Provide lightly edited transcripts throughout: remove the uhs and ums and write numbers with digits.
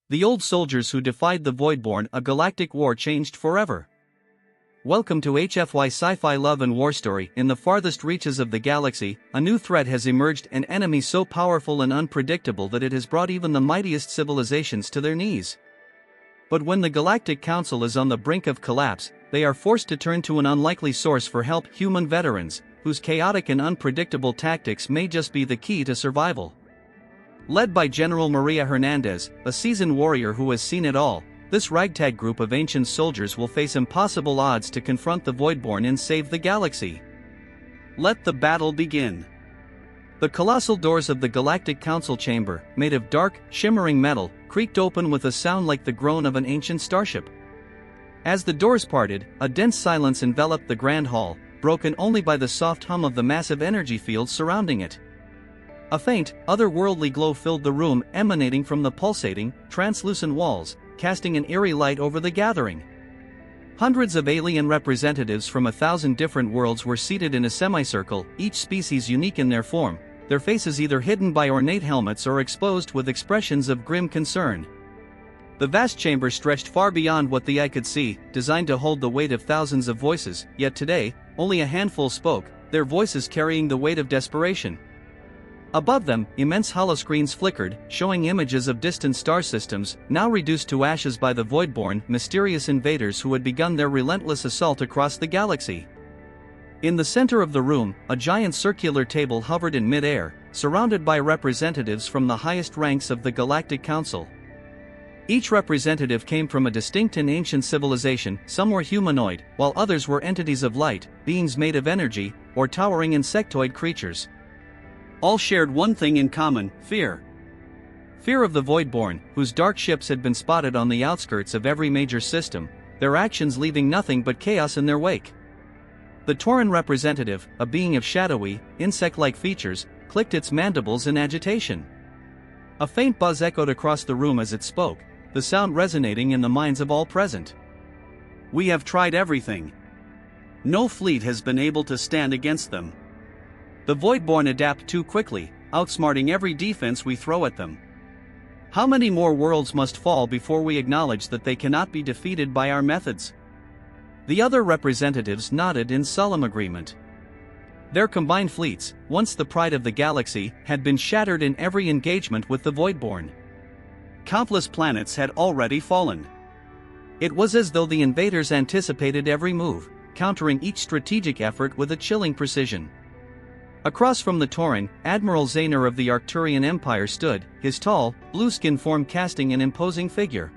The old soldiers who defied the Voidborn, a galactic war changed forever. Welcome to HFY Sci-Fi Love and War Story. In the farthest reaches of the galaxy, a new threat has emerged, an enemy so powerful and unpredictable that it has brought even the mightiest civilizations to their knees. But when the Galactic Council is on the brink of collapse, they are forced to turn to an unlikely source for help: human veterans, whose chaotic and unpredictable tactics may just be the key to survival. Led by General Maria Hernandez, a seasoned warrior who has seen it all, this ragtag group of ancient soldiers will face impossible odds to confront the Voidborn and save the galaxy. Let the battle begin. The colossal doors of the Galactic Council chamber, made of dark, shimmering metal, creaked open with a sound like the groan of an ancient starship. As the doors parted, a dense silence enveloped the grand hall, broken only by the soft hum of the massive energy fields surrounding it. A faint, otherworldly glow filled the room, emanating from the pulsating, translucent walls, casting an eerie light over the gathering. Hundreds of alien representatives from 1,000 different worlds were seated in a semicircle, each species unique in their form, their faces either hidden by ornate helmets or exposed with expressions of grim concern. The vast chamber stretched far beyond what the eye could see, designed to hold the weight of thousands of voices, yet today, only a handful spoke, their voices carrying the weight of desperation. Above them, immense holoscreens flickered, showing images of distant star systems, now reduced to ashes by the Voidborn, mysterious invaders who had begun their relentless assault across the galaxy. In the center of the room, a giant circular table hovered in mid-air, surrounded by representatives from the highest ranks of the Galactic Council. Each representative came from a distinct and ancient civilization. Some were humanoid, while others were entities of light, beings made of energy, or towering insectoid creatures. All shared one thing in common: fear. Fear of the Voidborn, whose dark ships had been spotted on the outskirts of every major system, their actions leaving nothing but chaos in their wake. The Tauran representative, a being of shadowy, insect-like features, clicked its mandibles in agitation. A faint buzz echoed across the room as it spoke, the sound resonating in the minds of all present. "We have tried everything. No fleet has been able to stand against them. The Voidborn adapt too quickly, outsmarting every defense we throw at them. How many more worlds must fall before we acknowledge that they cannot be defeated by our methods?" The other representatives nodded in solemn agreement. Their combined fleets, once the pride of the galaxy, had been shattered in every engagement with the Voidborn. Countless planets had already fallen. It was as though the invaders anticipated every move, countering each strategic effort with a chilling precision. Across from the Tauran, Admiral Zaner of the Arcturian Empire stood, his tall, blue-skin form casting an imposing figure.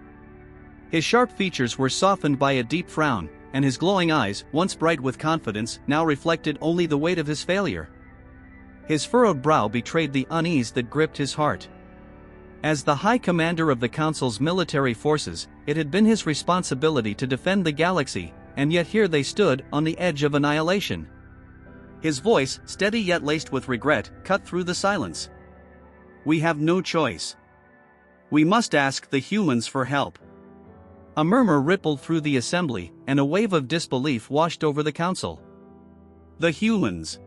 His sharp features were softened by a deep frown, and his glowing eyes, once bright with confidence, now reflected only the weight of his failure. His furrowed brow betrayed the unease that gripped his heart. As the High Commander of the Council's military forces, it had been his responsibility to defend the galaxy, and yet here they stood, on the edge of annihilation. His voice, steady yet laced with regret, cut through the silence. "We have no choice. We must ask the humans for help." A murmur rippled through the assembly, and a wave of disbelief washed over the council. The humans.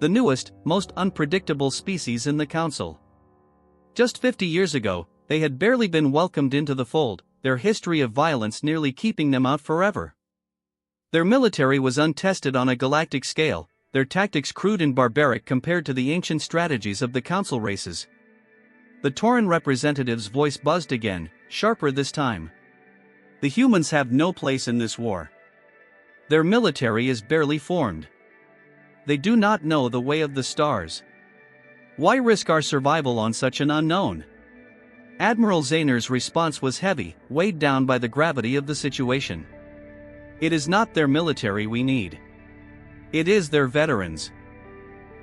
The newest, most unpredictable species in the council. Just 50 years ago, they had barely been welcomed into the fold, their history of violence nearly keeping them out forever. Their military was untested on a galactic scale, their tactics crude and barbaric compared to the ancient strategies of the council races. The Tauran representative's voice buzzed again, sharper this time. "The humans have no place in this war. Their military is barely formed. They do not know the way of the stars. Why risk our survival on such an unknown?" Admiral Zaner's response was heavy, weighed down by the gravity of the situation. "It is not their military we need. It is their veterans.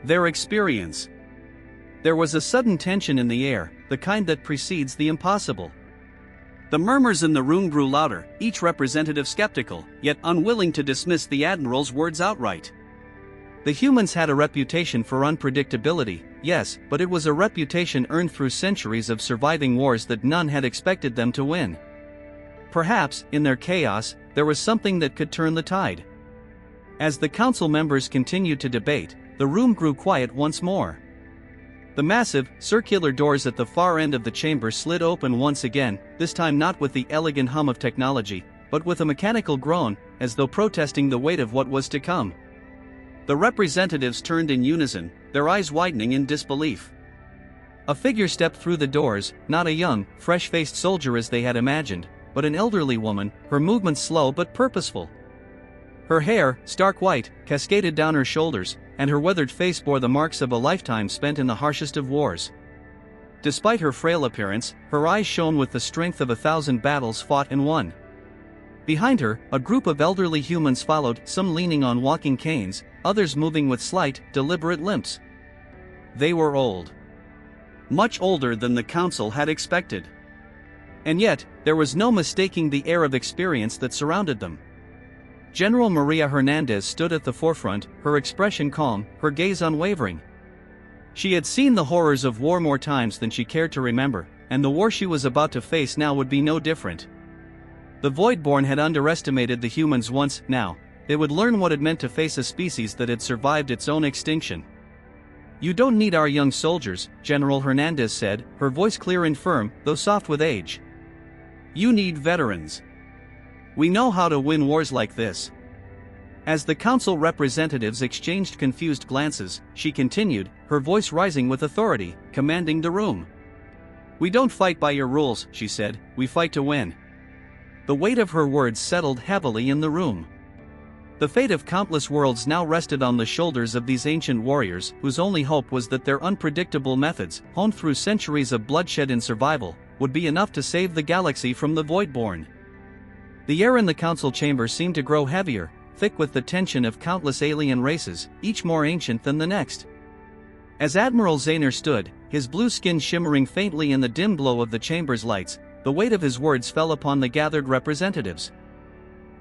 Their experience." There was a sudden tension in the air, the kind that precedes the impossible. The murmurs in the room grew louder, each representative skeptical, yet unwilling to dismiss the Admiral's words outright. The humans had a reputation for unpredictability, yes, but it was a reputation earned through centuries of surviving wars that none had expected them to win. Perhaps, in their chaos, there was something that could turn the tide. As the council members continued to debate, the room grew quiet once more. The massive, circular doors at the far end of the chamber slid open once again, this time not with the elegant hum of technology, but with a mechanical groan, as though protesting the weight of what was to come. The representatives turned in unison, their eyes widening in disbelief. A figure stepped through the doors, not a young, fresh-faced soldier as they had imagined, but an elderly woman, her movements slow but purposeful. Her hair, stark white, cascaded down her shoulders, and her weathered face bore the marks of a lifetime spent in the harshest of wars. Despite her frail appearance, her eyes shone with the strength of 1,000 battles fought and won. Behind her, a group of elderly humans followed, some leaning on walking canes, others moving with slight, deliberate limps. They were old. Much older than the council had expected. And yet, there was no mistaking the air of experience that surrounded them. General Maria Hernandez stood at the forefront, her expression calm, her gaze unwavering. She had seen the horrors of war more times than she cared to remember, and the war she was about to face now would be no different. The Voidborn had underestimated the humans once. Now, they would learn what it meant to face a species that had survived its own extinction. "You don't need our young soldiers," General Hernandez said, her voice clear and firm, though soft with age. "You need veterans. We know how to win wars like this." As the council representatives exchanged confused glances, she continued, her voice rising with authority, commanding the room. "We don't fight by your rules," she said, "we fight to win." The weight of her words settled heavily in the room. The fate of countless worlds now rested on the shoulders of these ancient warriors, whose only hope was that their unpredictable methods, honed through centuries of bloodshed and survival, would be enough to save the galaxy from the Voidborn. The air in the council chamber seemed to grow heavier, thick with the tension of countless alien races, each more ancient than the next. As Admiral Zayner stood, his blue skin shimmering faintly in the dim glow of the chamber's lights, the weight of his words fell upon the gathered representatives.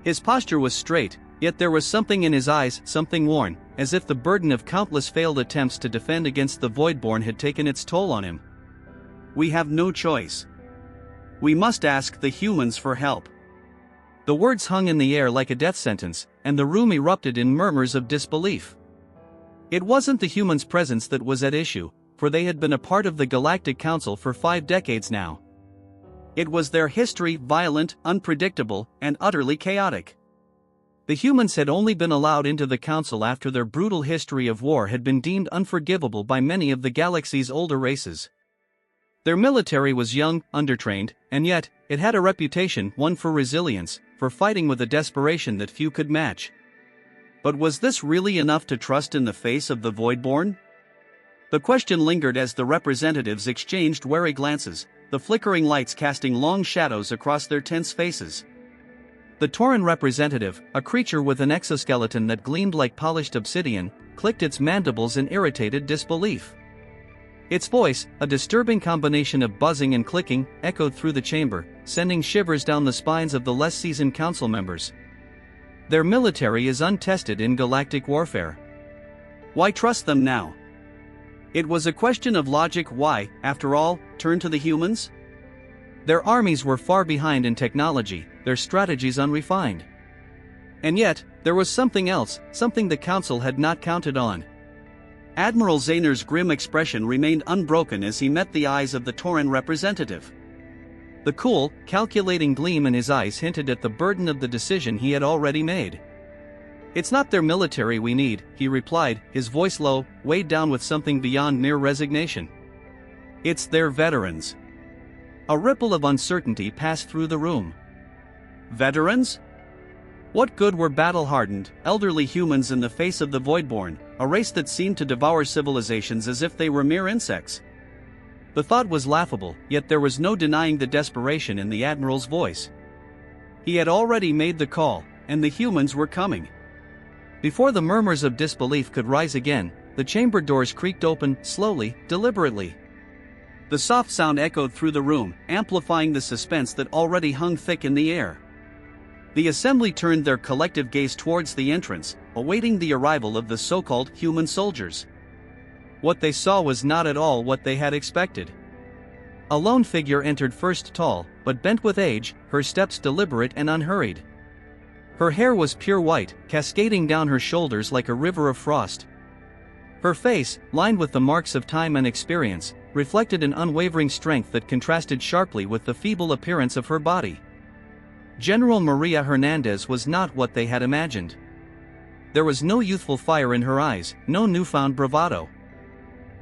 His posture was straight, yet there was something in his eyes, something worn, as if the burden of countless failed attempts to defend against the Voidborn had taken its toll on him. "We have no choice. We must ask the humans for help." The words hung in the air like a death sentence, and the room erupted in murmurs of disbelief. It wasn't the humans' presence that was at issue, for they had been a part of the Galactic Council for 5 decades now. It was their history, violent, unpredictable, and utterly chaotic. The humans had only been allowed into the council after their brutal history of war had been deemed unforgivable by many of the galaxy's older races. Their military was young, undertrained, and yet, it had a reputation, one for resilience, for fighting with a desperation that few could match. But was this really enough to trust in the face of the Voidborn? The question lingered as the representatives exchanged wary glances, the flickering lights casting long shadows across their tense faces. The Tauran representative, a creature with an exoskeleton that gleamed like polished obsidian, clicked its mandibles in irritated disbelief. Its voice, a disturbing combination of buzzing and clicking, echoed through the chamber, sending shivers down the spines of the less seasoned council members. Their military is untested in galactic warfare. Why trust them now? It was a question of logic. Why, after all, turn to the humans? Their armies were far behind in technology, their strategies unrefined. And yet, there was something else, something the council had not counted on. Admiral Zayner's grim expression remained unbroken as he met the eyes of the Tauran representative. The cool, calculating gleam in his eyes hinted at the burden of the decision he had already made. "It's not their military we need," he replied, his voice low, weighed down with something beyond mere resignation. "It's their veterans." A ripple of uncertainty passed through the room. Veterans? What good were battle-hardened, elderly humans in the face of the Voidborn, a race that seemed to devour civilizations as if they were mere insects? The thought was laughable, yet there was no denying the desperation in the Admiral's voice. He had already made the call, and the humans were coming. Before the murmurs of disbelief could rise again, the chamber doors creaked open, slowly, deliberately. The soft sound echoed through the room, amplifying the suspense that already hung thick in the air. The assembly turned their collective gaze towards the entrance, awaiting the arrival of the so-called human soldiers. What they saw was not at all what they had expected. A lone figure entered first, tall, but bent with age, her steps deliberate and unhurried. Her hair was pure white, cascading down her shoulders like a river of frost. Her face, lined with the marks of time and experience, reflected an unwavering strength that contrasted sharply with the feeble appearance of her body. General Maria Hernandez was not what they had imagined. There was no youthful fire in her eyes, no newfound bravado.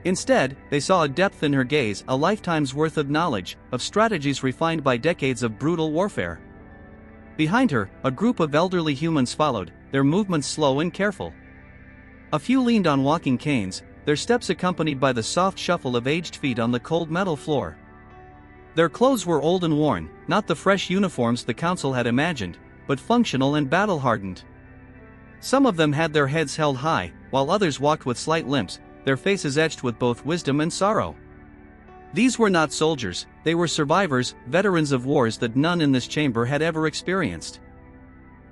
Instead, they saw a depth in her gaze, a lifetime's worth of knowledge, of strategies refined by decades of brutal warfare. Behind her, a group of elderly humans followed, their movements slow and careful. A few leaned on walking canes, their steps accompanied by the soft shuffle of aged feet on the cold metal floor. Their clothes were old and worn, not the fresh uniforms the council had imagined, but functional and battle-hardened. Some of them had their heads held high, while others walked with slight limps, their faces etched with both wisdom and sorrow. These were not soldiers, they were survivors, veterans of wars that none in this chamber had ever experienced.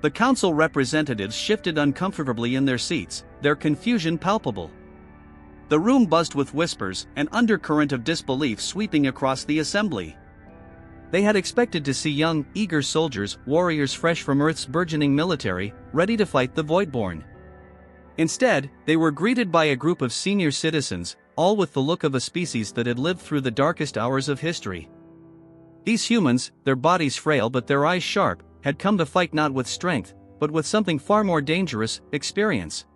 The council representatives shifted uncomfortably in their seats, their confusion palpable. The room buzzed with whispers, an undercurrent of disbelief sweeping across the assembly. They had expected to see young, eager soldiers, warriors fresh from Earth's burgeoning military, ready to fight the Voidborn. Instead, they were greeted by a group of senior citizens, all with the look of a species that had lived through the darkest hours of history. These humans, their bodies frail but their eyes sharp, had come to fight not with strength, but with something far more dangerous, experience.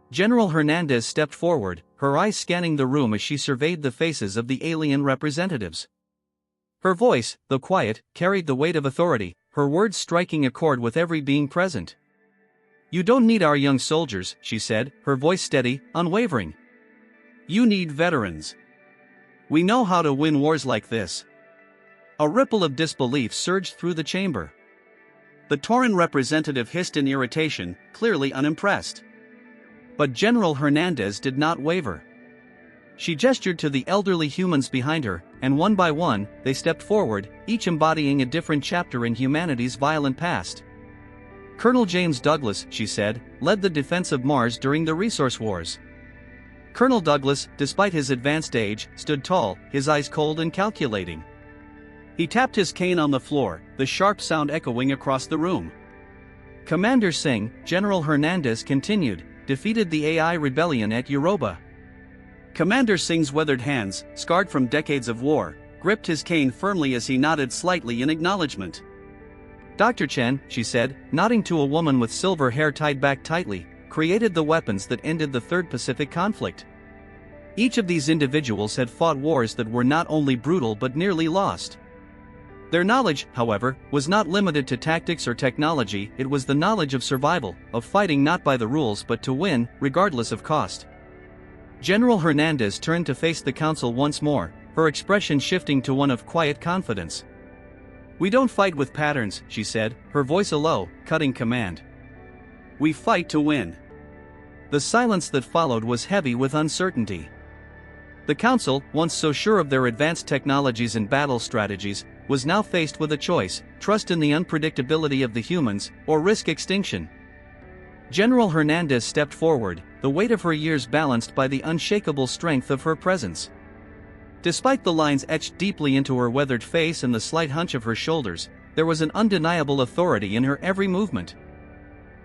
General Hernandez stepped forward, her eyes scanning the room as she surveyed the faces of the alien representatives. Her voice, though quiet, carried the weight of authority, her words striking a chord with every being present. "You don't need our young soldiers," she said, her voice steady, unwavering. "You need veterans. We know how to win wars like this." A ripple of disbelief surged through the chamber. The Tauran representative hissed in irritation, clearly unimpressed. But General Hernandez did not waver. She gestured to the elderly humans behind her, and one by one, they stepped forward, each embodying a different chapter in humanity's violent past. "Colonel James Douglas," she said, led the defense of Mars during the Resource Wars. Colonel Douglas, despite his advanced age, stood tall, his eyes cold and calculating. He tapped his cane on the floor, the sharp sound echoing across the room. "Commander Singh," General Hernandez continued, "defeated the AI rebellion at Yoruba." Commander Singh's weathered hands, scarred from decades of war, gripped his cane firmly as he nodded slightly in acknowledgement. "Dr. Chen," she said, nodding to a woman with silver hair tied back tightly, "created the weapons that ended the Third Pacific Conflict." Each of these individuals had fought wars that were not only brutal but nearly lost. Their knowledge, however, was not limited to tactics or technology, it was the knowledge of survival, of fighting not by the rules but to win, regardless of cost. General Hernandez turned to face the council once more, her expression shifting to one of quiet confidence. "We don't fight with patterns," she said, her voice a low, cutting command. "We fight to win." The silence that followed was heavy with uncertainty. The council, once so sure of their advanced technologies and battle strategies, was now faced with a choice: trust in the unpredictability of the humans, or risk extinction. General Hernandez stepped forward, the weight of her years balanced by the unshakable strength of her presence. Despite the lines etched deeply into her weathered face and the slight hunch of her shoulders, there was an undeniable authority in her every movement.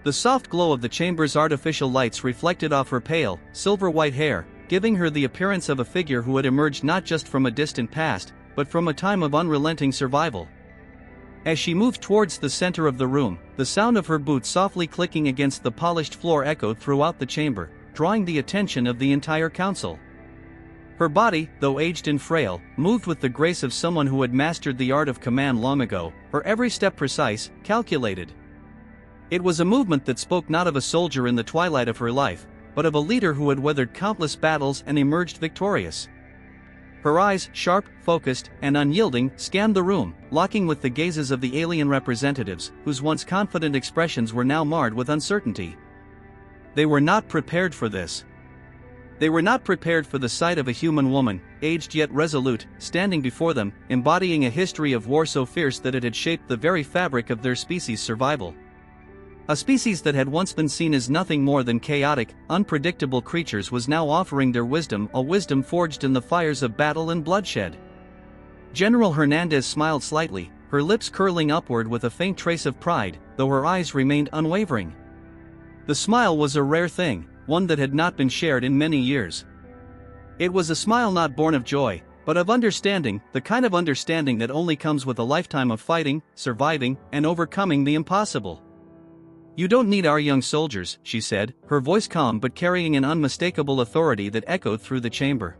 The soft glow of the chamber's artificial lights reflected off her pale, silver-white hair, giving her the appearance of a figure who had emerged not just from a distant past, but from a time of unrelenting survival. As she moved towards the center of the room, the sound of her boots softly clicking against the polished floor echoed throughout the chamber, drawing the attention of the entire council. Her body, though aged and frail, moved with the grace of someone who had mastered the art of command long ago, her every step precise, calculated. It was a movement that spoke not of a soldier in the twilight of her life, but of a leader who had weathered countless battles and emerged victorious. Her eyes, sharp, focused, and unyielding, scanned the room, locking with the gazes of the alien representatives, whose once confident expressions were now marred with uncertainty. They were not prepared for this. They were not prepared for the sight of a human woman, aged yet resolute, standing before them, embodying a history of war so fierce that it had shaped the very fabric of their species' survival. A species that had once been seen as nothing more than chaotic, unpredictable creatures was now offering their wisdom, a wisdom forged in the fires of battle and bloodshed. General Hernandez smiled slightly, her lips curling upward with a faint trace of pride, though her eyes remained unwavering. The smile was a rare thing, one that had not been shared in many years. It was a smile not born of joy, but of understanding, the kind of understanding that only comes with a lifetime of fighting, surviving, and overcoming the impossible. "You don't need our young soldiers," she said, her voice calm but carrying an unmistakable authority that echoed through the chamber.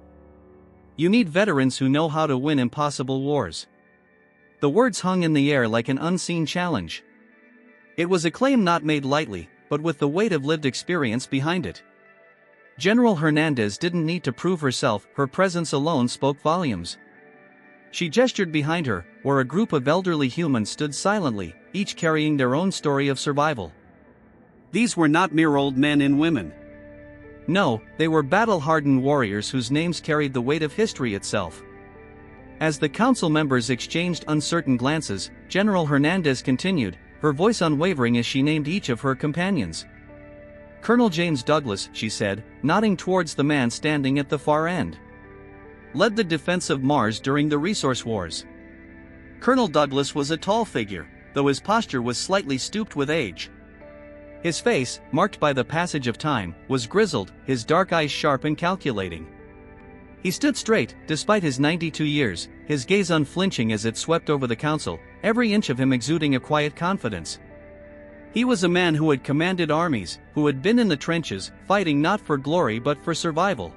"You need veterans who know how to win impossible wars." The words hung in the air like an unseen challenge. It was a claim not made lightly, but with the weight of lived experience behind it. General Hernandez didn't need to prove herself, her presence alone spoke volumes. She gestured behind her, where a group of elderly humans stood silently, each carrying their own story of survival. These were not mere old men and women. No, they were battle-hardened warriors whose names carried the weight of history itself. As the council members exchanged uncertain glances, General Hernandez continued, her voice unwavering as she named each of her companions. "Colonel James Douglas," she said, nodding towards the man standing at the far end. "Led the defense of Mars during the Resource Wars." Colonel Douglas was a tall figure, though his posture was slightly stooped with age. His face, marked by the passage of time, was grizzled, his dark eyes sharp and calculating. He stood straight, despite his 92 years, his gaze unflinching as it swept over the council, every inch of him exuding a quiet confidence. He was a man who had commanded armies, who had been in the trenches, fighting not for glory but for survival.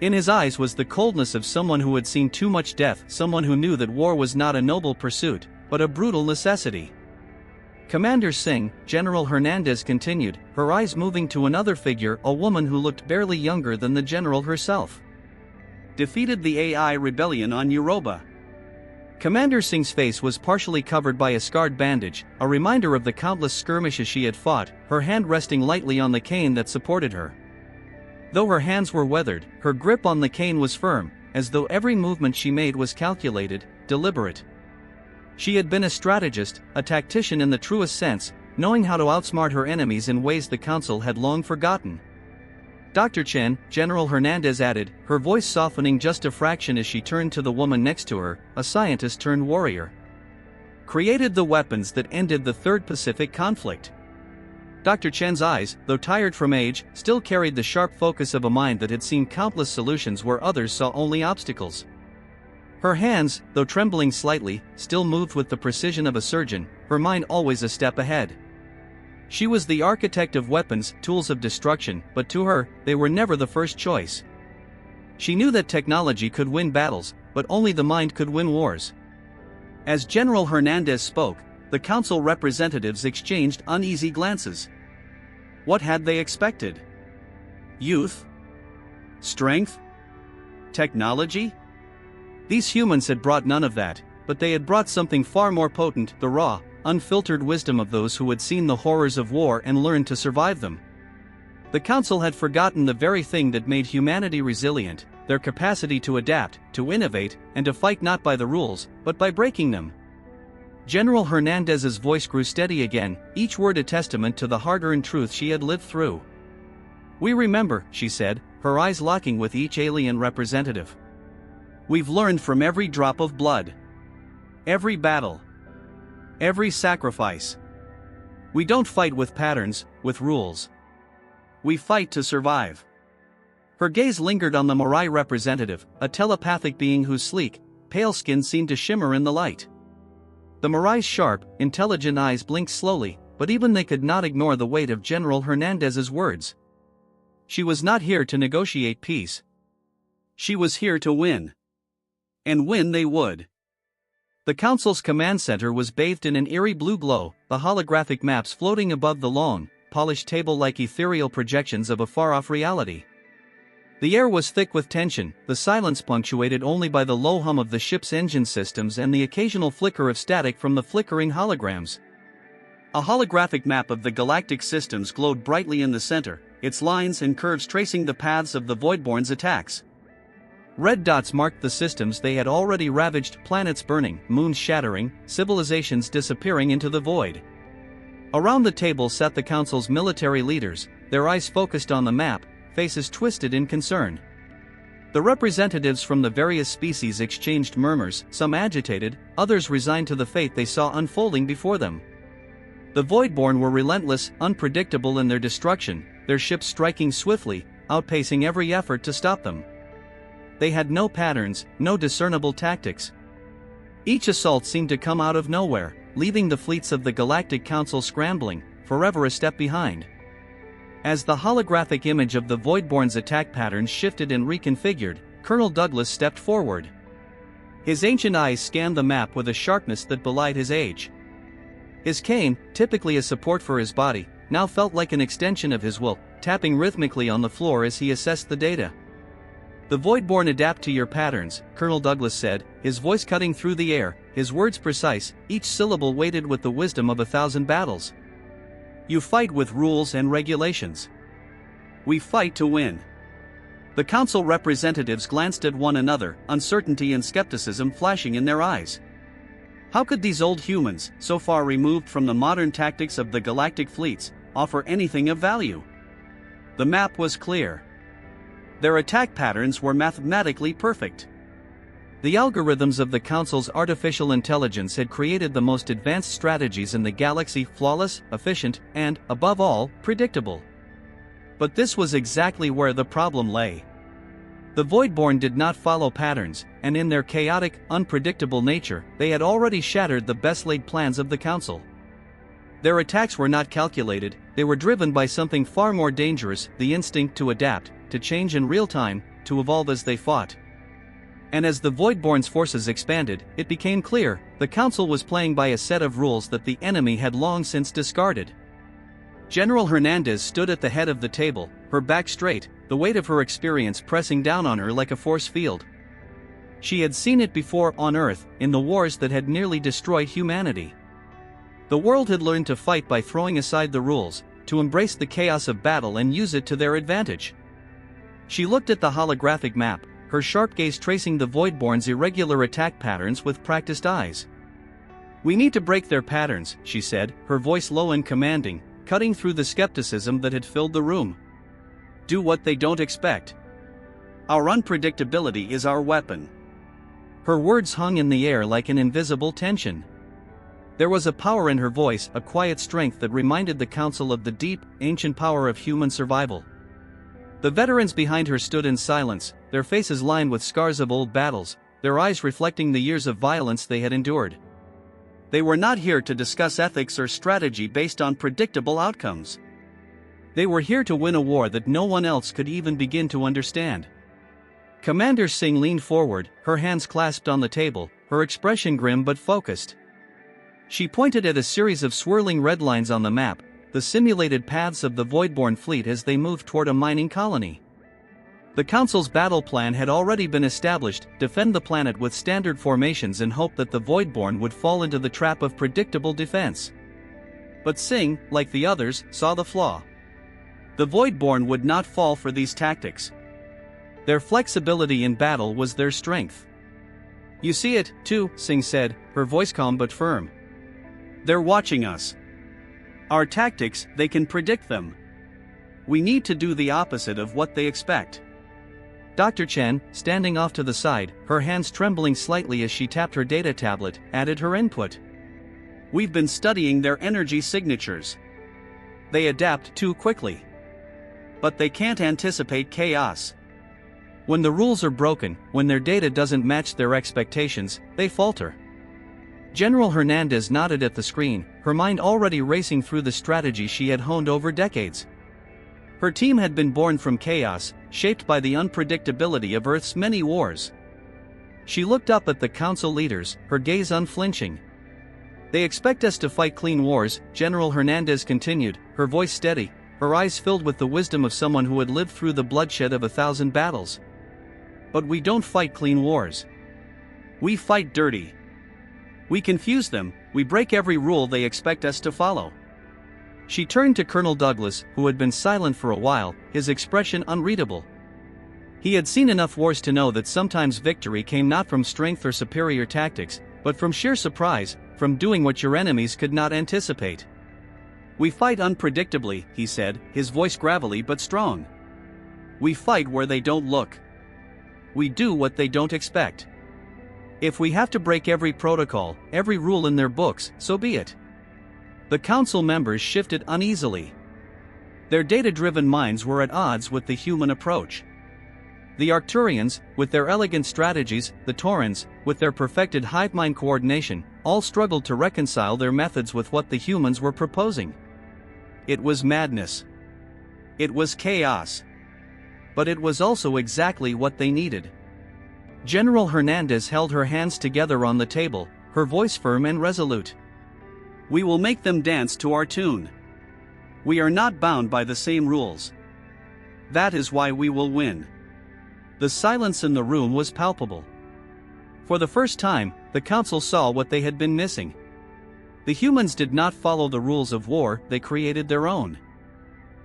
In his eyes was the coldness of someone who had seen too much death, someone who knew that war was not a noble pursuit, but a brutal necessity. "Commander Singh," General Hernandez continued, her eyes moving to another figure, a woman who looked barely younger than the general herself. "Defeated the AI rebellion on Europa." Commander Singh's face was partially covered by a scarred bandage, a reminder of the countless skirmishes she had fought, her hand resting lightly on the cane that supported her. Though her hands were weathered, her grip on the cane was firm, as though every movement she made was calculated, deliberate. She had been a strategist, a tactician in the truest sense, knowing how to outsmart her enemies in ways the council had long forgotten. "Dr. Chen," General Hernandez added, her voice softening just a fraction as she turned to the woman next to her, a scientist turned warrior. "Created the weapons that ended the Third Pacific conflict." Dr. Chen's eyes, though tired from age, still carried the sharp focus of a mind that had seen countless solutions where others saw only obstacles. Her hands, though trembling slightly, still moved with the precision of a surgeon, her mind always a step ahead. She was the architect of weapons, tools of destruction, but to her, they were never the first choice. She knew that technology could win battles, but only the mind could win wars. As General Hernandez spoke, the council representatives exchanged uneasy glances. What had they expected? Youth? Strength? Technology? These humans had brought none of that, but they had brought something far more potent, the raw, unfiltered wisdom of those who had seen the horrors of war and learned to survive them. The council had forgotten the very thing that made humanity resilient, their capacity to adapt, to innovate, and to fight not by the rules, but by breaking them. General Hernandez's voice grew steady again, each word a testament to the hard-earned truth she had lived through. "We remember," she said, her eyes locking with each alien representative. "We've learned from every drop of blood. Every battle. Every sacrifice. We don't fight with patterns, with rules. We fight to survive." Her gaze lingered on the Maria representative, a telepathic being whose sleek, pale skin seemed to shimmer in the light. The Maria's sharp, intelligent eyes blinked slowly, but even they could not ignore the weight of General Hernandez's words. She was not here to negotiate peace. She was here to win. And win they would. The council's command center was bathed in an eerie blue glow, the holographic maps floating above the long, polished table like ethereal projections of a far-off reality. The air was thick with tension, the silence punctuated only by the low hum of the ship's engine systems and the occasional flicker of static from the flickering holograms. A holographic map of the galactic systems glowed brightly in the center, its lines and curves tracing the paths of the Voidborn's attacks. Red dots marked the systems they had already ravaged, planets burning, moons shattering, civilizations disappearing into the void. Around the table sat the council's military leaders, their eyes focused on the map, faces twisted in concern. The representatives from the various species exchanged murmurs, some agitated, others resigned to the fate they saw unfolding before them. The Voidborn were relentless, unpredictable in their destruction, their ships striking swiftly, outpacing every effort to stop them. They had no patterns, no discernible tactics. Each assault seemed to come out of nowhere, leaving the fleets of the Galactic Council scrambling, forever a step behind. As the holographic image of the Voidborn's attack patterns shifted and reconfigured, Colonel Douglas stepped forward. His ancient eyes scanned the map with a sharpness that belied his age. His cane, typically a support for his body, now felt like an extension of his will, tapping rhythmically on the floor as he assessed the data. "The Voidborn adapt to your patterns," Colonel Douglas said, his voice cutting through the air, his words precise, each syllable weighted with the wisdom of 1,000 battles. "You fight with rules and regulations. We fight to win." The council representatives glanced at one another, uncertainty and skepticism flashing in their eyes. How could these old humans, so far removed from the modern tactics of the galactic fleets, offer anything of value? The map was clear. Their attack patterns were mathematically perfect. The algorithms of the Council's artificial intelligence had created the most advanced strategies in the galaxy, flawless, efficient, and, above all, predictable. But this was exactly where the problem lay. The Voidborn did not follow patterns, and in their chaotic, unpredictable nature, they had already shattered the best-laid plans of the Council. Their attacks were not calculated, they were driven by something far more dangerous, the instinct to adapt, to change in real time, to evolve as they fought. And as the Voidborn's forces expanded, it became clear, the Council was playing by a set of rules that the enemy had long since discarded. General Hernandez stood at the head of the table, her back straight, the weight of her experience pressing down on her like a force field. She had seen it before on Earth, in the wars that had nearly destroyed humanity. The world had learned to fight by throwing aside the rules, to embrace the chaos of battle and use it to their advantage. She looked at the holographic map, her sharp gaze tracing the Voidborn's irregular attack patterns with practiced eyes. "We need to break their patterns," she said, her voice low and commanding, cutting through the skepticism that had filled the room. "Do what they don't expect. Our unpredictability is our weapon." Her words hung in the air like an invisible tension. There was a power in her voice, a quiet strength that reminded the Council of the deep, ancient power of human survival. The veterans behind her stood in silence, their faces lined with scars of old battles, their eyes reflecting the years of violence they had endured. They were not here to discuss ethics or strategy based on predictable outcomes. They were here to win a war that no one else could even begin to understand. Commander Singh leaned forward, her hands clasped on the table, her expression grim but focused. She pointed at a series of swirling red lines on the map, the simulated paths of the Voidborn fleet as they moved toward a mining colony. The Council's battle plan had already been established: defend the planet with standard formations and hope that the Voidborn would fall into the trap of predictable defense. But Singh, like the others, saw the flaw. The Voidborn would not fall for these tactics. Their flexibility in battle was their strength. "You see it, too," Singh said, her voice calm but firm. "They're watching us. Our tactics, they can predict them. We need to do the opposite of what they expect." Dr. Chen, standing off to the side, her hands trembling slightly as she tapped her data tablet, added her input. "We've been studying their energy signatures. They adapt too quickly. But they can't anticipate chaos. When the rules are broken, when their data doesn't match their expectations, they falter." General Hernandez nodded at the screen, her mind already racing through the strategy she had honed over decades. Her team had been born from chaos, shaped by the unpredictability of Earth's many wars. She looked up at the Council leaders, her gaze unflinching. "They expect us to fight clean wars," General Hernandez continued, her voice steady, her eyes filled with the wisdom of someone who had lived through the bloodshed of 1,000 battles. "But we don't fight clean wars. We fight dirty. We confuse them, we break every rule they expect us to follow." She turned to Colonel Douglas, who had been silent for a while, his expression unreadable. He had seen enough wars to know that sometimes victory came not from strength or superior tactics, but from sheer surprise, from doing what your enemies could not anticipate. "We fight unpredictably," he said, his voice gravelly but strong. "We fight where they don't look. We do what they don't expect. If we have to break every protocol, every rule in their books, so be it." The Council members shifted uneasily. Their data-driven minds were at odds with the human approach. The Arcturians, with their elegant strategies, the Taurans, with their perfected hive-mind coordination, all struggled to reconcile their methods with what the humans were proposing. It was madness. It was chaos. But it was also exactly what they needed. General Hernandez held her hands together on the table, her voice firm and resolute. "We will make them dance to our tune. We are not bound by the same rules. That is why we will win." The silence in the room was palpable. For the first time, the council saw what they had been missing. The humans did not follow the rules of war, they created their own.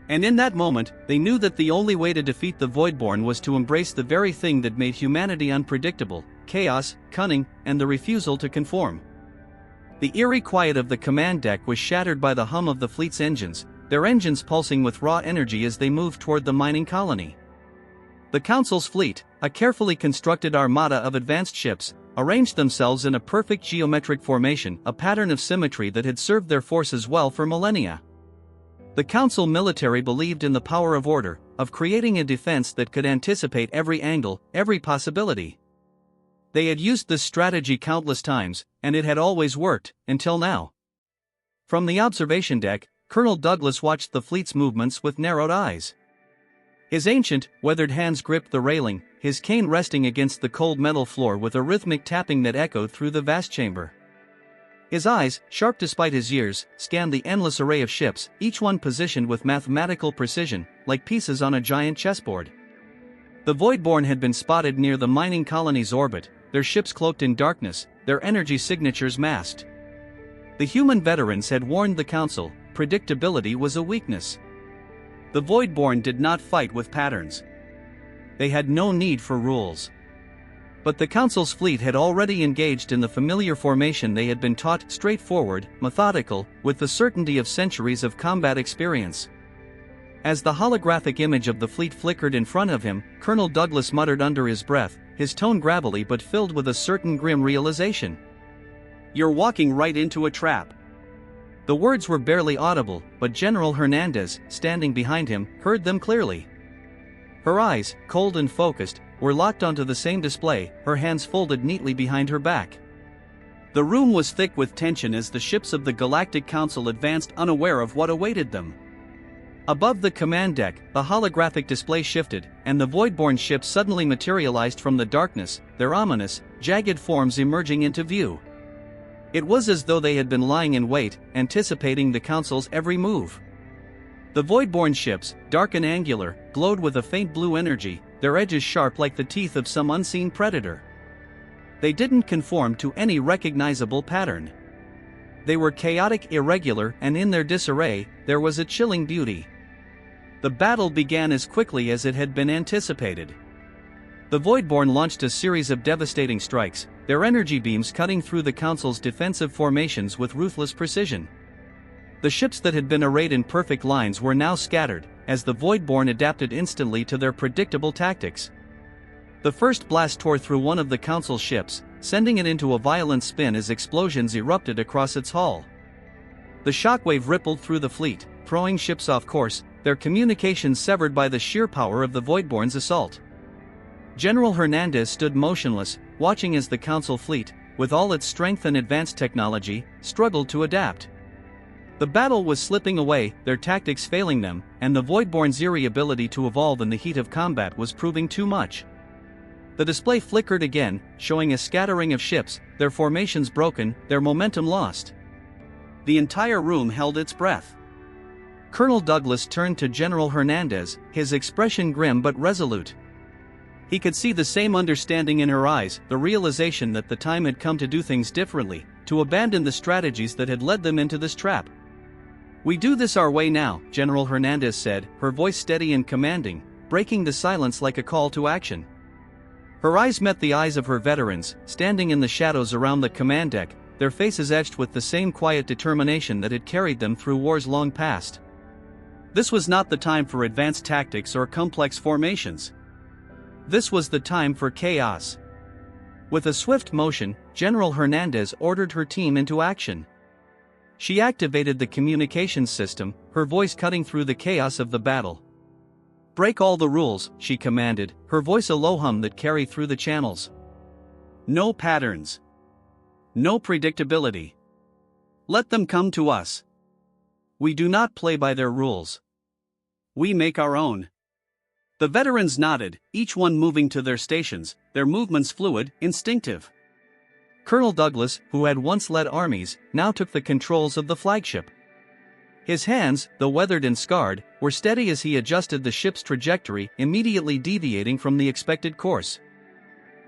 And in that moment, they knew that the only way to defeat the Voidborn was to embrace the very thing that made humanity unpredictable: chaos, cunning, and the refusal to conform. The eerie quiet of the command deck was shattered by the hum of the fleet's engines, their engines pulsing with raw energy as they moved toward the mining colony. The Council's fleet, a carefully constructed armada of advanced ships, arranged themselves in a perfect geometric formation, a pattern of symmetry that had served their forces well for millennia. The Council military believed in the power of order, of creating a defense that could anticipate every angle, every possibility. They had used this strategy countless times, and it had always worked, until now. From the observation deck, Colonel Douglas watched the fleet's movements with narrowed eyes. His ancient, weathered hands gripped the railing, his cane resting against the cold metal floor with a rhythmic tapping that echoed through the vast chamber. His eyes, sharp despite his years, scanned the endless array of ships, each one positioned with mathematical precision, like pieces on a giant chessboard. The Voidborn had been spotted near the mining colony's orbit, their ships cloaked in darkness, their energy signatures masked. The human veterans had warned the Council, predictability was a weakness. The Voidborn did not fight with patterns. They had no need for rules. But the Council's fleet had already engaged in the familiar formation they had been taught: straightforward, methodical, with the certainty of centuries of combat experience. As the holographic image of the fleet flickered in front of him, Colonel Douglas muttered under his breath, his tone gravelly but filled with a certain grim realization. "You're walking right into a trap." The words were barely audible, but General Hernandez, standing behind him, heard them clearly. Her eyes, cold and focused, were locked onto the same display, her hands folded neatly behind her back. The room was thick with tension as the ships of the Galactic Council advanced, unaware of what awaited them. Above the command deck, the holographic display shifted, and the Voidborn ships suddenly materialized from the darkness, their ominous, jagged forms emerging into view. It was as though they had been lying in wait, anticipating the Council's every move. The Voidborn ships, dark and angular, glowed with a faint blue energy, their edges sharp like the teeth of some unseen predator. They didn't conform to any recognizable pattern. They were chaotic, irregular, and in their disarray, there was a chilling beauty. The battle began as quickly as it had been anticipated. The Voidborn launched a series of devastating strikes, their energy beams cutting through the Council's defensive formations with ruthless precision. The ships that had been arrayed in perfect lines were now scattered, as the Voidborn adapted instantly to their predictable tactics. The first blast tore through one of the Council's ships, sending it into a violent spin as explosions erupted across its hull. The shockwave rippled through the fleet, throwing ships off course, their communications severed by the sheer power of the Voidborn's assault. General Hernandez stood motionless, watching as the Council fleet, with all its strength and advanced technology, struggled to adapt. The battle was slipping away, their tactics failing them, and the Voidborn's eerie ability to evolve in the heat of combat was proving too much. The display flickered again, showing a scattering of ships, their formations broken, their momentum lost. The entire room held its breath. Colonel Douglas turned to General Hernandez, his expression grim but resolute. He could see the same understanding in her eyes, the realization that the time had come to do things differently, to abandon the strategies that had led them into this trap. "We do this our way now," General Hernandez said, her voice steady and commanding, breaking the silence like a call to action. Her eyes met the eyes of her veterans, standing in the shadows around the command deck, their faces etched with the same quiet determination that had carried them through wars long past. This was not the time for advanced tactics or complex formations. This was the time for chaos. With a swift motion, General Hernandez ordered her team into action. She activated the communications system, her voice cutting through the chaos of the battle. "Break all the rules," she commanded, her voice a low hum that carried through the channels. "No patterns. No predictability. Let them come to us. We do not play by their rules. We make our own." The veterans nodded, each one moving to their stations, their movements fluid, instinctive. Colonel Douglas, who had once led armies, now took the controls of the flagship. His hands, though weathered and scarred, were steady as he adjusted the ship's trajectory, immediately deviating from the expected course.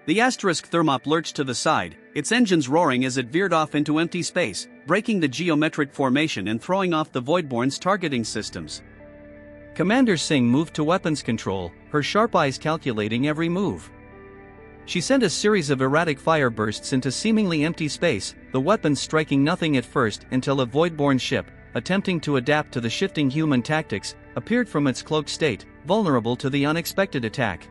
The asterisk thermop lurched to the side, its engines roaring as it veered off into empty space, breaking the geometric formation and throwing off the Voidborn's targeting systems. Commander Singh moved to weapons control, her sharp eyes calculating every move. She sent a series of erratic fire bursts into seemingly empty space, the weapons striking nothing at first until a Voidborn ship, attempting to adapt to the shifting human tactics, appeared from its cloaked state, vulnerable to the unexpected attack.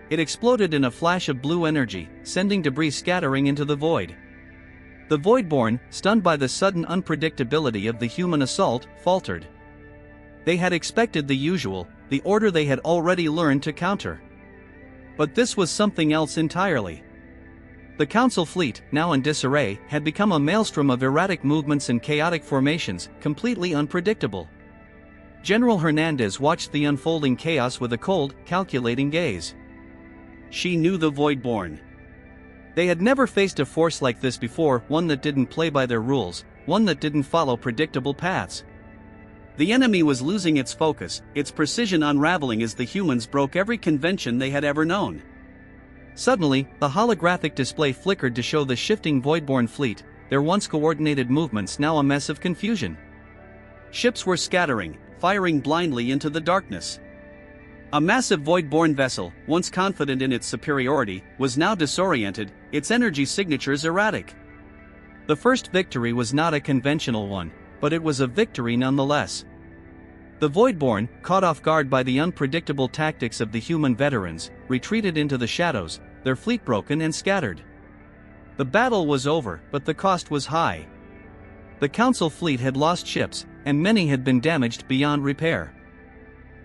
It exploded in a flash of blue energy, sending debris scattering into the void. The Voidborn, stunned by the sudden unpredictability of the human assault, faltered. They had expected the usual, the order they had already learned to counter. But this was something else entirely. The Council fleet, now in disarray, had become a maelstrom of erratic movements and chaotic formations, completely unpredictable. General Hernandez watched the unfolding chaos with a cold, calculating gaze. She knew the Voidborn. They had never faced a force like this before, one that didn't play by their rules, one that didn't follow predictable paths. The enemy was losing its focus, its precision unraveling as the humans broke every convention they had ever known. Suddenly, the holographic display flickered to show the shifting Voidborn fleet, their once coordinated movements now a mess of confusion. Ships were scattering, firing blindly into the darkness. A massive Voidborn vessel, once confident in its superiority, was now disoriented, its energy signatures erratic. The first victory was not a conventional one, but it was a victory nonetheless. The Voidborn, caught off guard by the unpredictable tactics of the human veterans, retreated into the shadows, their fleet broken and scattered. The battle was over, but the cost was high. The Council fleet had lost ships, and many had been damaged beyond repair.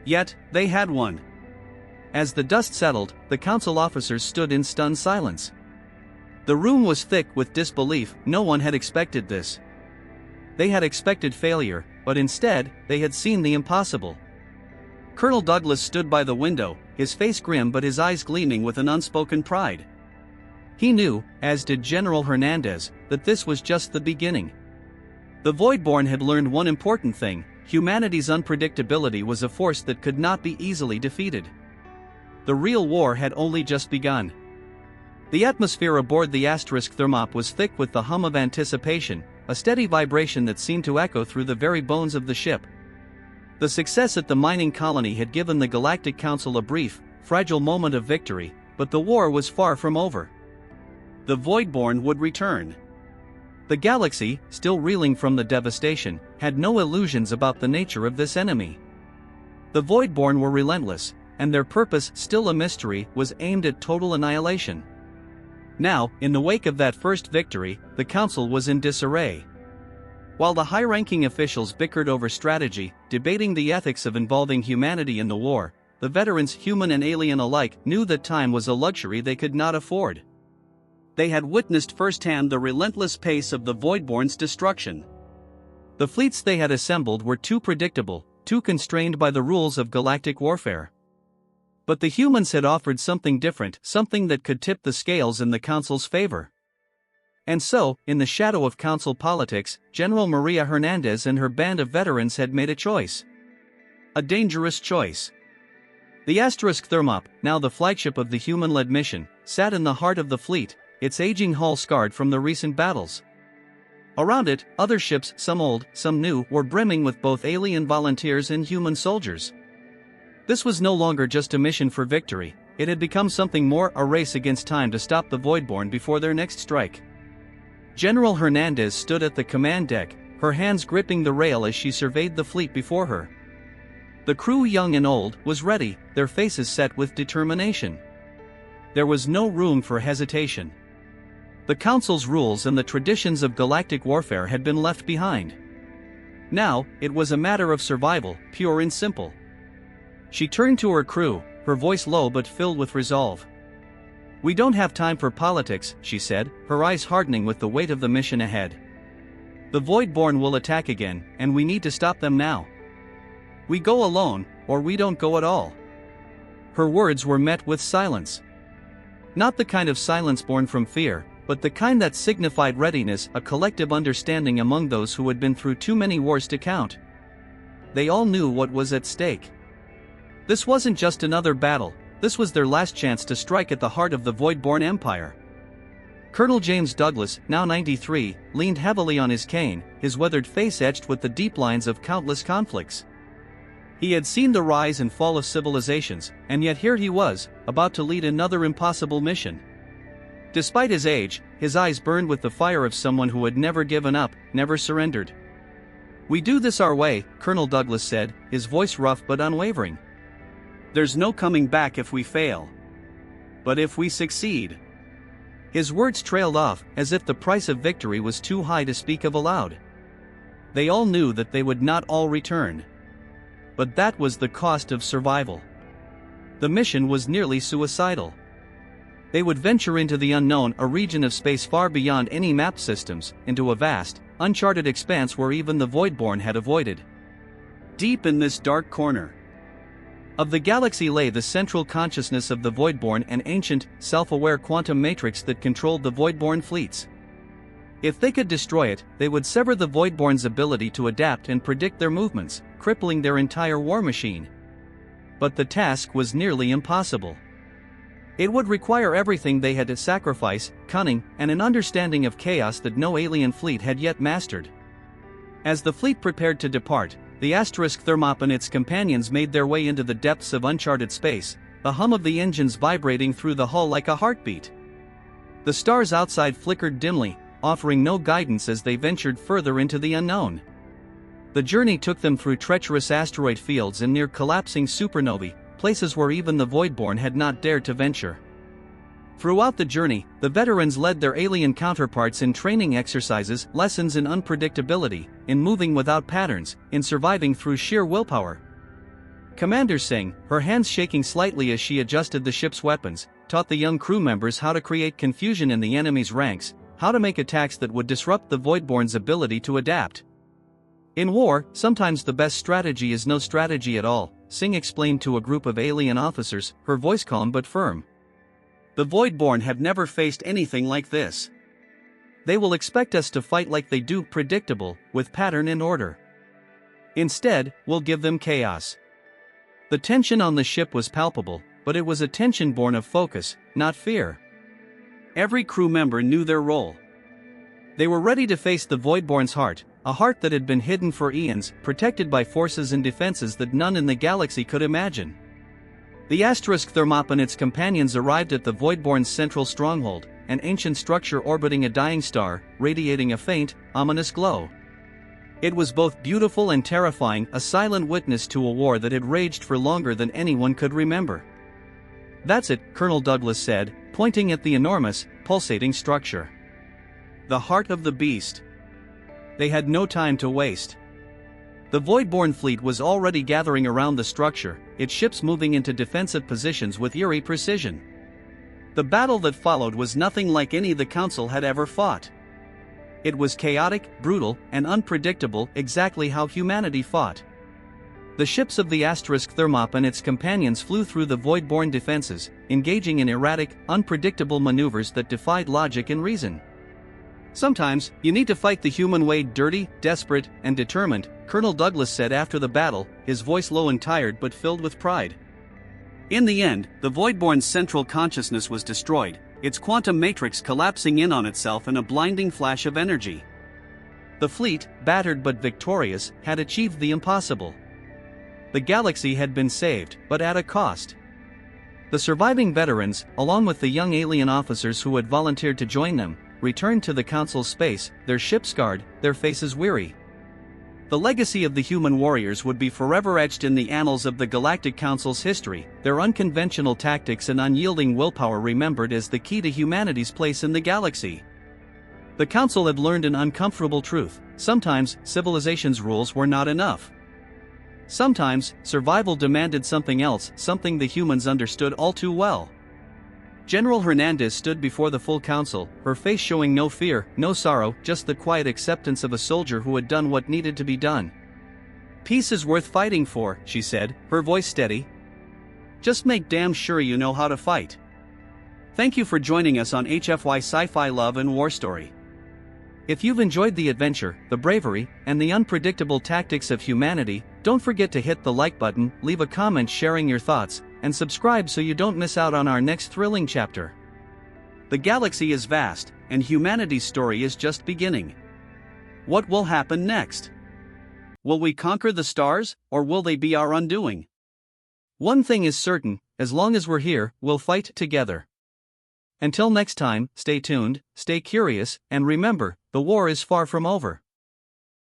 Yet, they had won. As the dust settled, the Council officers stood in stunned silence. The room was thick with disbelief, no one had expected this. They had expected failure, but instead, they had seen the impossible. Colonel Douglas stood by the window, his face grim but his eyes gleaming with an unspoken pride. He knew, as did General Hernandez, that this was just the beginning. The Voidborn had learned one important thing: humanity's unpredictability was a force that could not be easily defeated. The real war had only just begun. The atmosphere aboard the asterisk thermop was thick with the hum of anticipation, a steady vibration that seemed to echo through the very bones of the ship. The success at the mining colony had given the Galactic Council a brief, fragile moment of victory, but the war was far from over. The Voidborn would return. The galaxy, still reeling from the devastation, had no illusions about the nature of this enemy. The Voidborn were relentless, and their purpose, still a mystery, was aimed at total annihilation. Now, in the wake of that first victory, the Council was in disarray. While the high-ranking officials bickered over strategy, debating the ethics of involving humanity in the war, the veterans, human and alien alike, knew that time was a luxury they could not afford. They had witnessed firsthand the relentless pace of the Voidborn's destruction. The fleets they had assembled were too predictable, too constrained by the rules of galactic warfare. But the humans had offered something different, something that could tip the scales in the Council's favor. And so, in the shadow of Council politics, General Maria Hernandez and her band of veterans had made a choice. A dangerous choice. The asterisk thermop, now the flagship of the human-led mission, sat in the heart of the fleet, its aging hull scarred from the recent battles. Around it, other ships, some old, some new, were brimming with both alien volunteers and human soldiers. This was no longer just a mission for victory, it had become something more, a race against time to stop the Voidborn before their next strike. General Hernandez stood at the command deck, her hands gripping the rail as she surveyed the fleet before her. The crew, young and old, was ready, their faces set with determination. There was no room for hesitation. The Council's rules and the traditions of galactic warfare had been left behind. Now, it was a matter of survival, pure and simple. She turned to her crew, her voice low but filled with resolve. "We don't have time for politics," she said, her eyes hardening with the weight of the mission ahead. "The Voidborn will attack again, and we need to stop them now. We go alone, or we don't go at all." Her words were met with silence. Not the kind of silence born from fear, but the kind that signified readiness, a collective understanding among those who had been through too many wars to count. They all knew what was at stake. This wasn't just another battle, this was their last chance to strike at the heart of the Voidborn Empire. Colonel James Douglas, now 93, leaned heavily on his cane, his weathered face etched with the deep lines of countless conflicts. He had seen the rise and fall of civilizations, and yet here he was, about to lead another impossible mission. Despite his age, his eyes burned with the fire of someone who had never given up, never surrendered. "We do this our way," Colonel Douglas said, his voice rough but unwavering. "There's no coming back if we fail. But if we succeed..." His words trailed off, as if the price of victory was too high to speak of aloud. They all knew that they would not all return. But that was the cost of survival. The mission was nearly suicidal. They would venture into the unknown, a region of space far beyond any map systems, into a vast, uncharted expanse where even the Voidborn had avoided. Deep in this dark corner of the galaxy lay the central consciousness of the Voidborn, an ancient, self-aware quantum matrix that controlled the Voidborn fleets. If they could destroy it, they would sever the Voidborn's ability to adapt and predict their movements, crippling their entire war machine. But the task was nearly impossible. It would require everything they had to sacrifice: cunning, and an understanding of chaos that no alien fleet had yet mastered. As the fleet prepared to depart, the asterisk Thermop and its companions made their way into the depths of uncharted space, the hum of the engines vibrating through the hull like a heartbeat. The stars outside flickered dimly, offering no guidance as they ventured further into the unknown. The journey took them through treacherous asteroid fields and near collapsing supernovae, places where even the Voidborn had not dared to venture. Throughout the journey, the veterans led their alien counterparts in training exercises, lessons in unpredictability, in moving without patterns, in surviving through sheer willpower. Commander Singh, her hands shaking slightly as she adjusted the ship's weapons, taught the young crew members how to create confusion in the enemy's ranks, how to make attacks that would disrupt the Voidborn's ability to adapt. In war, sometimes the best strategy is no strategy at all, Singh explained to a group of alien officers, her voice calm but firm. The Voidborn have never faced anything like this. They will expect us to fight like they do, predictable, with pattern and order. Instead, we'll give them chaos. The tension on the ship was palpable, but it was a tension born of focus, not fear. Every crew member knew their role. They were ready to face the Voidborn's heart, a heart that had been hidden for eons, protected by forces and defenses that none in the galaxy could imagine. The asterisk Thermop and its companions arrived at the Voidborn's central stronghold, an ancient structure orbiting a dying star, radiating a faint, ominous glow. It was both beautiful and terrifying, a silent witness to a war that had raged for longer than anyone could remember. "That's it," Colonel Douglas said, pointing at the enormous, pulsating structure. "The heart of the beast." They had no time to waste. The Voidborn fleet was already gathering around the structure, its ships moving into defensive positions with eerie precision. The battle that followed was nothing like any the Council had ever fought. It was chaotic, brutal, and unpredictable, exactly how humanity fought. The ships of the asterisk Thermop and its companions flew through the Voidborn defenses, engaging in erratic, unpredictable maneuvers that defied logic and reason. "Sometimes, you need to fight the human way, dirty, desperate, and determined," Colonel Douglas said after the battle, his voice low and tired but filled with pride. In the end, the Voidborn's central consciousness was destroyed, its quantum matrix collapsing in on itself in a blinding flash of energy. The fleet, battered but victorious, had achieved the impossible. The galaxy had been saved, but at a cost. The surviving veterans, along with the young alien officers who had volunteered to join them, returned to the Council's space, their ship scarred, their faces weary. The legacy of the human warriors would be forever etched in the annals of the Galactic Council's history, their unconventional tactics and unyielding willpower remembered as the key to humanity's place in the galaxy. The council had learned an uncomfortable truth: sometimes civilization's rules were not enough. Sometimes survival demanded something else, something the humans understood all too well. General Hernandez stood before the full council, her face showing no fear, no sorrow, just the quiet acceptance of a soldier who had done what needed to be done. "Peace is worth fighting for," she said, her voice steady. "Just make damn sure you know how to fight." Thank you for joining us on HFY Sci-Fi Love and War Story. If you've enjoyed the adventure, the bravery, and the unpredictable tactics of humanity, don't forget to hit the like button, leave a comment sharing your thoughts, and subscribe so you don't miss out on our next thrilling chapter. The galaxy is vast, and humanity's story is just beginning. What will happen next? Will we conquer the stars, or will they be our undoing? One thing is certain: as long as we're here, we'll fight together. Until next time, stay tuned, stay curious, and remember, the war is far from over.